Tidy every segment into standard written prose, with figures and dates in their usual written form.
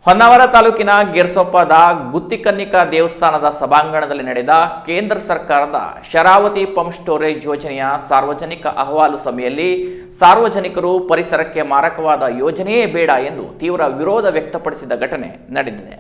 ಹೊನ್ನಾವರ ತಾಲೂಕಿನ ಗಿರ್ಸೊಪ್ಪದ ಗುತ್ತಿಕನ್ನಿಕಾ ದೇವಸ್ಥಾನದ ಸಭಾಂಗಣದಲ್ಲಿ ನಡೆದ ಕೇಂದ್ರ ಸರ್ಕಾರದ ಶರಾವತಿ ಪಂಪ್ ಸ್ಟೋರೇಜ್ ಯೋಜನೆಯ ಸಾರ್ವಜನಿಕ ಅಹವಾಲು ಸಭೆಯಲ್ಲಿ ಸಾರ್ವಜನಿಕರು ಪರಿಸರಕ್ಕೆ ಮಾರಕವಾದ ಯೋಜನೆಯೇ ಬೇಡ ಎಂದು ತೀವ್ರ ವಿರೋಧ ವ್ಯಕ್ತಪಡಿಸಿದ ಘಟನೆ ನಡೆದಿದೆ.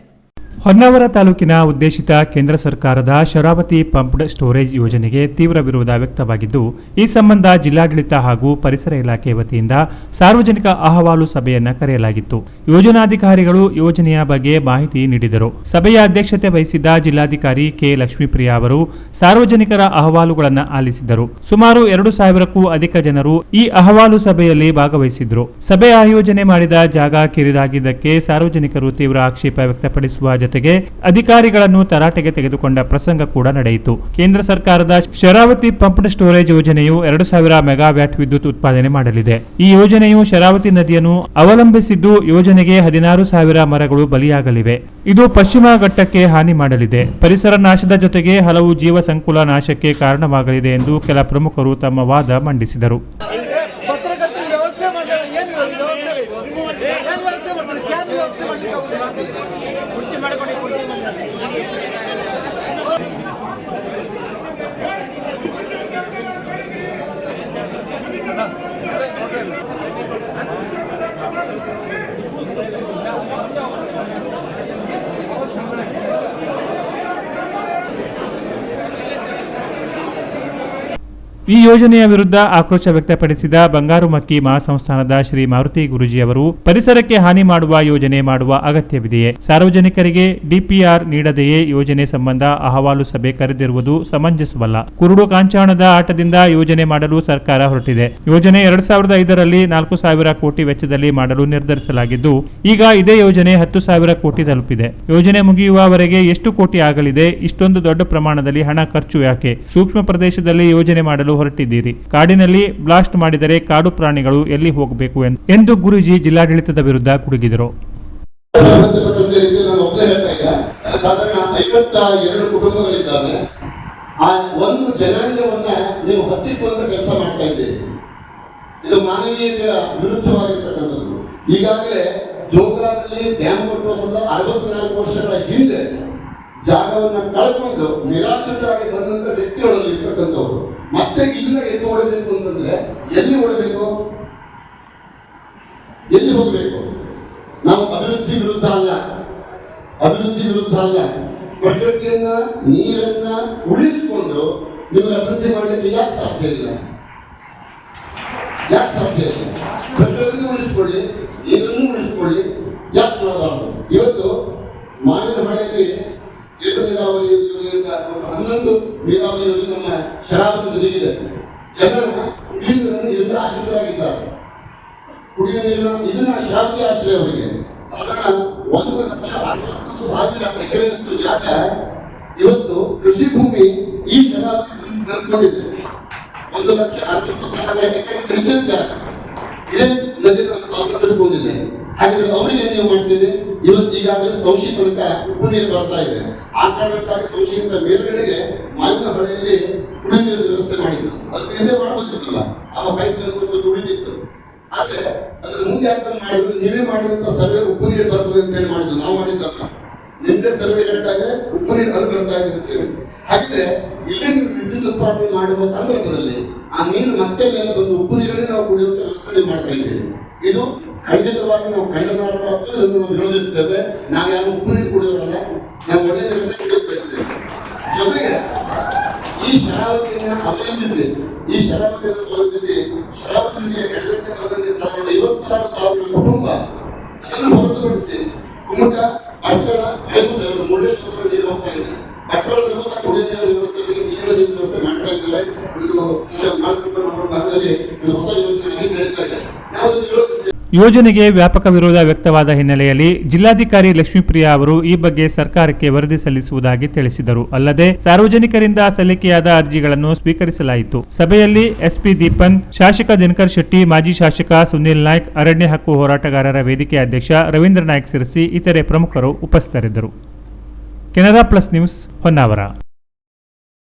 ಹೊನ್ನಾವರ ತಾಲೂಕಿನ ಉದ್ದೇಶಿತ ಕೇಂದ್ರ ಸರ್ಕಾರದ ಶರಾವತಿ ಪಂಪ್ಡ್ ಸ್ಟೋರೇಜ್ ಯೋಜನೆಗೆ ತೀವ್ರ ವಿರೋಧ ವ್ಯಕ್ತವಾಗಿದ್ದು, ಈ ಸಂಬಂಧ ಜಿಲ್ಲಾಡಳಿತ ಹಾಗೂ ಪರಿಸರ ಇಲಾಖೆ ವತಿಯಿಂದ ಸಾರ್ವಜನಿಕ ಅಹವಾಲು ಸಭೆಯನ್ನು ಕರೆಯಲಾಗಿತ್ತು. ಯೋಜನಾಧಿಕಾರಿಗಳು ಯೋಜನೆಯ ಬಗ್ಗೆ ಮಾಹಿತಿ ನೀಡಿದರು. ಸಭೆಯ ಅಧ್ಯಕ್ಷತೆ ವಹಿಸಿದ್ದ ಜಿಲ್ಲಾಧಿಕಾರಿ ಕೆ ಲಕ್ಷ್ಮೀಪ್ರಿಯಾ ಅವರು ಸಾರ್ವಜನಿಕರ ಅಹವಾಲುಗಳನ್ನು ಆಲಿಸಿದರು. ಸುಮಾರು 2,000ಕ್ಕೂ ಅಧಿಕ ಜನರು ಈ ಅಹವಾಲು ಸಭೆಯಲ್ಲಿ ಭಾಗವಹಿಸಿದ್ರು. ಸಭೆ ಆಯೋಜನೆ ಮಾಡಿದ ಜಾಗ ಕಿರಿದಾಗಿದ್ದಕ್ಕೆ ಸಾರ್ವಜನಿಕರು ತೀವ್ರ ಆಕ್ಷೇಪ ವ್ಯಕ್ತಪಡಿಸುವ ಜೊತೆಗೆ ಅಧಿಕಾರಿಗಳನ್ನು ತರಾಟೆಗೆ ತೆಗೆದುಕೊಂಡ ಪ್ರಸಂಗ ಕೂಡ ನಡೆಯಿತು. ಕೇಂದ್ರ ಸರ್ಕಾರದ ಶರಾವತಿ ಪಂಪ್ಡ್ ಸ್ಟೋರೇಜ್ ಯೋಜನೆಯು 2,000 ಮೆಗಾವ್ಯಾಟ್ ವಿದ್ಯುತ್ ಉತ್ಪಾದನೆ ಮಾಡಲಿದೆ. ಈ ಯೋಜನೆಯು ಶರಾವತಿ ನದಿಯನ್ನು ಅವಲಂಬಿಸಿದ್ದು ಯೋಜನೆಗೆ 16,000 ಮರಗಳು ಬಲಿಯಾಗಲಿವೆ. ಇದು ಪಶ್ಚಿಮ ಘಟ್ಟಕ್ಕೆ ಹಾನಿ ಮಾಡಲಿದೆ. ಪರಿಸರ ನಾಶದ ಜೊತೆಗೆ ಹಲವು ಜೀವ ಸಂಕುಲ ನಾಶಕ್ಕೆ ಕಾರಣವಾಗಲಿದೆ ಎಂದು ಕೆಲ ಪ್ರಮುಖರು ತಮ್ಮ ವಾದ ಮಂಡಿಸಿದರು. ಈ ಯೋಜನೆಯ ವಿರುದ್ಧ ಆಕ್ರೋಶ ವ್ಯಕ್ತಪಡಿಸಿದ ಬಂಗಾರು ಮಕ್ಕಿ ಮಹಾಸಂಸ್ಥಾನದ ಶ್ರೀ ಮಾರುತಿ ಗುರೂಜಿ ಅವರು, ಪರಿಸರಕ್ಕೆ ಹಾನಿ ಮಾಡುವ ಯೋಜನೆ ಮಾಡುವ ಅಗತ್ಯವಿದೆಯೇ? ಸಾರ್ವಜನಿಕರಿಗೆ ಡಿಪಿಆರ್ ನೀಡದೆಯೇ ಯೋಜನೆ ಸಂಬಂಧ ಅಹವಾಲು ಸಭೆ ಕರೆದಿರುವುದು ಸಮಂಜಸವಲ್ಲ. ಕುರುಡು ಕಾಂಚಾಣದ ಆಟದಿಂದ ಯೋಜನೆ ಮಾಡಲು ಸರ್ಕಾರ ಹೊರಟಿದೆ. ಯೋಜನೆ 2005ರಲ್ಲಿ 4,000 ಕೋಟಿ ವೆಚ್ಚದಲ್ಲಿ ಮಾಡಲು ನಿರ್ಧರಿಸಲಾಗಿದ್ದು, ಈಗ ಇದೇ ಯೋಜನೆ 10,000 ಕೋಟಿ ತಲುಪಿದೆ. ಯೋಜನೆ ಮುಗಿಯುವವರೆಗೆ ಎಷ್ಟು ಕೋಟಿ ಆಗಲಿದೆ? ಇಷ್ಟೊಂದು ದೊಡ್ಡ ಪ್ರಮಾಣದಲ್ಲಿ ಹಣ ಖರ್ಚು ಯಾಕೆ? ಸೂಕ್ಷ್ಮ ಪ್ರದೇಶದಲ್ಲಿ ಯೋಜನೆ ಮಾಡಲು ಹೊರಟಿದ್ದೀರಿ. ಕಾಡಿನಲ್ಲಿ ಬ್ಲಾಸ್ಟ್ ಮಾಡಿದರೆ ಕಾಡು ಪ್ರಾಣಿಗಳು ಎಲ್ಲಿ ಹೋಗಬೇಕು ಎಂದು ಗುರೂಜಿ ಜಿಲ್ಲಾಡಳಿತದ ವಿರುದ್ಧ ಗುಡುಗಿದರು. ಸಾಧಾರಣ 52 ಕುಟುಂಬಗಳಿದ್ದಾವೆ. ಆ ಒಂದು ಜನಾಂಗವನ್ನ ನೀವು ಹತ್ತಿಕ್ಕುವಂತ ಕೆಲಸ ಮಾಡ್ತಾ ಇದ್ದೀರಿ. ಇದು ಮಾನವೀಯತೆಯ ವಿರುದ್ಧವಾಗಿರ್ತಕ್ಕಂಥದ್ದು. ಈಗಾಗಲೇ ಜೋಗಾದಲ್ಲಿ ಡ್ಯಾಮ್ ಕಟ್ಟುವ ಸಂದರ್ಭ 64 ವರ್ಷಗಳ ಹಿಂದೆ ಜಾಗವನ್ನ ಕಳ್ಕೊಂಡು ನಿರಾಶ್ರಿತರಾಗಿ ಬಂದಂತ ವ್ಯಕ್ತಿಗಳಲ್ಲಿ ಇರ್ತಕ್ಕಂಥವ್ರು ಮತ್ತೆ ಇಲ್ಲಿಂದ ಎದ್ದು ಓಡಬೇಕು ಅಂತಂದ್ರೆ ಎಲ್ಲಿ ಓಡಬೇಕು? ಎಲ್ಲಿ ಹೋಗಬೇಕು? ನಾವು ಅಭಿವೃದ್ಧಿ ವಿರುದ್ಧ ಅಲ್ಲ. ಪ್ರಕೃತಿಯನ್ನ ನೀರನ್ನ ಉಳಿಸಿಕೊಂಡು ನಿಮಗೆ ಅಭಿವೃದ್ಧಿ ಮಾಡಲಿಕ್ಕೆ ಯಾಕೆ ಸಾಧ್ಯ ಇಲ್ಲ? ಪ್ರಕೃತಿಯನ್ನು ಉಳಿಸಿಕೊಳ್ಳಿ, ನೀರನ್ನು ಉಳಿಸಿಕೊಳ್ಳಿ, ಯಾಕೆ ಮಾಡಬಾರದು? ಇವತ್ತು ಮಾವಿನ ಹೊಳೆಯಲ್ಲಿ 2 ನೀರಾವರಿ ಯೋಜನೆಯಿಂದ 11 ನೀರಾವರಿ ಯೋಜನೆ ನಮ್ಮ ಶರಾವತಿ ನದಿಗಿದೆ. ಜನರ ಕುಡಿಯುವ ನೀರನ್ನು ಇದರಿಂದ ಆಶ್ರಿತರಾಗಿದ್ದಾರೆ. ಕುಡಿಯುವ ನೀರಿನ ಇದನ್ನ ಶರಾವತಿ ಆಶ್ರಯ ಅವರಿಗೆ ಸಾಧಾರಣ 1,60,000 ಎಕರೆಯಷ್ಟು ಜಾಗ ಇವತ್ತು ಕೃಷಿ ಭೂಮಿ ಈ ಶರಾವತಿ ನಂಬಿಕೊಂಡಿದೆ. 1,60,000 ಎಕರೆ ಹೆಚ್ಚಿನ ಜಾಗ ಇದೇ ನದಿ ಅವಲಂಬಿಸಿಕೊಂಡಿದೆ. ಹಾಗಾದ್ರೆ ಅವರಿಗೆ ನೀವು ಮಾಡ್ತೀರಿ. ಇವತ್ತು ಈಗಾಗಲೇ ಸಂಶಿತನಕ ಉಪ್ಪು ನೀರು ಬರ್ತಾ ಇದೆ. ಆ ಕಾರಣಕ್ಕಾಗಿ ಸಂಶಿತ ಮೇಲ್ಗಡೆಗೆ ಮಾವಿನ ಹೊಳೆಯಲ್ಲಿ ಕುಡಿಯುವ ನೀರು ವ್ಯವಸ್ಥೆ ಮಾಡಿದ್ದು. ಅದಕ್ಕೆ ಹಿಂದೆ ಮಾಡಬಹುದಿತ್ತಲ್ಲ, ಆ ಪೈಪ್ ಲೈನ್ ಉಳಿದಿತ್ತು. ಆದ್ರೆ ಅದ್ರ ಮುಂದೆ ಅರ್ಥ ಮಾಡಿದ್ರೆ ನೀವೇ ಮಾಡಿದಂತ ಸರ್ವೆ ಉಪ್ಪು ನೀರು ಬರ್ತದೆ ಅಂತ ಹೇಳಿ ಮಾಡಿದ್ದು. ನಾವು ಮಾಡಿದ್ದಲ್ಲ, ನಿಮ್ದೇ ಸರ್ವೆ ಹೇಳ್ತಾ ಇದೆ ಉಪ್ಪು ನೀರು ಅಲ್ಲಿ ಬರ್ತಾ ಇದೆ ಅಂತ ಹೇಳಿ. ಹಾಗಿದ್ರೆ ಇಲ್ಲಿ ನೀವು ವಿದ್ಯುತ್ ಉತ್ಪಾದನೆ ಮಾಡುವ ಸಂದರ್ಭದಲ್ಲಿ ಆ ನೀರು ಮತ್ತೆ ಮೇಲೆ ಬಂದು ಉಪ್ಪು ನೀರನ್ನೇ ನಾವು ಕುಡಿಯುವಂತ ವ್ಯವಸ್ಥೆ ಮಾಡ್ತಾ ಇದ್ದೇವೆ. ಇದು ಖಂಡಿತವಾಗಿ ನಾವು ಖಂಡನಾರ್ಹವಾದ್ದು. ಇದನ್ನು ನಾವು ವಿರೋಧಿಸ್ತೇವೆ. ನಾವು ಯಾರು ಉಪ್ಪು ನೀರು ಕುಡಿಯೋರಲ್ಲ, ನಾವು ಒಳ್ಳೆ ನೀರನ್ನೇ ಕುಡಿಯೋದು ಬಯಸ್ತೇವೆ. ಜೊತೆಗೆ ಈ ಶರಾವತಿಯನ್ನು ಅವಲಂಬಿಸಿ ಶರಾವತಿ ನದಿಯ ಎಡದಂಡೆ ಬಲದಂಡೆ ಸಾಧಾರಣ 56,000 ಕುಟುಂಬ ಅದನ್ನು ಹೊರತುಪಡಿಸಿ ಕುಮಟ, ಭಟ್ಕಳ, ಮುರುಡೇಶ್ವರ ನೀರು ಹೋಗ್ತಾ ಇದೆ. ಭಟ್ಕಳದಲ್ಲೂ ಸಹ ಕುಡಿಯುವ ನೀರಿನ ವ್ಯವಸ್ಥೆ, ನೀರಿನ ವ್ಯವಸ್ಥೆ ಮಾಡ್ತಾ ಇದ್ದಾರೆ. ಇದು ಭಾಗದಲ್ಲಿ ಹೊಸ ಯೋಜನೆ ನಡೀತಾ ಇದೆ. ನಾವು ಅದನ್ನು ವಿರೋಧಿಸ್ತೇವೆ. ಯೋಜನೆಗೆ ವ್ಯಾಪಕ ವಿರೋಧ ವ್ಯಕ್ತವಾದ ಹಿನ್ನೆಲೆಯಲ್ಲಿ ಜಿಲ್ಲಾಧಿಕಾರಿ ಲಕ್ಷ್ಮೀಪ್ರಿಯಾ ಅವರು ಈ ಬಗ್ಗೆ ಸರ್ಕಾರಕ್ಕೆ ವರದಿ ಸಲ್ಲಿಸುವುದಾಗಿ ತಿಳಿಸಿದರು. ಅಲ್ಲದೆ ಸಾರ್ವಜನಿಕರಿಂದ ಸಲ್ಲಿಕೆಯಾದ ಅರ್ಜಿಗಳನ್ನು ಸ್ವೀಕರಿಸಲಾಯಿತು. ಸಭೆಯಲ್ಲಿ ಎಸ್ಪಿ ದೀಪನ್, ಶಾಸಕ ದಿನಕರ್ ಶೆಟ್ಟಿ, ಮಾಜಿ ಶಾಸಕ ಸುನಿಲ್ ನಾಯ್ಕ್, ಅರಣ್ಯ ಹಕ್ಕು ಹೋರಾಟಗಾರರ ವೇದಿಕೆ ಅಧ್ಯಕ್ಷ ರವೀಂದ್ರ ನಾಯ್ಕ್ ಸೇರಿಸಿ ಇತರೆ ಪ್ರಮುಖರು ಉಪಸ್ಥಿತರಿದ್ದರು. Canara plus news, Honnavar.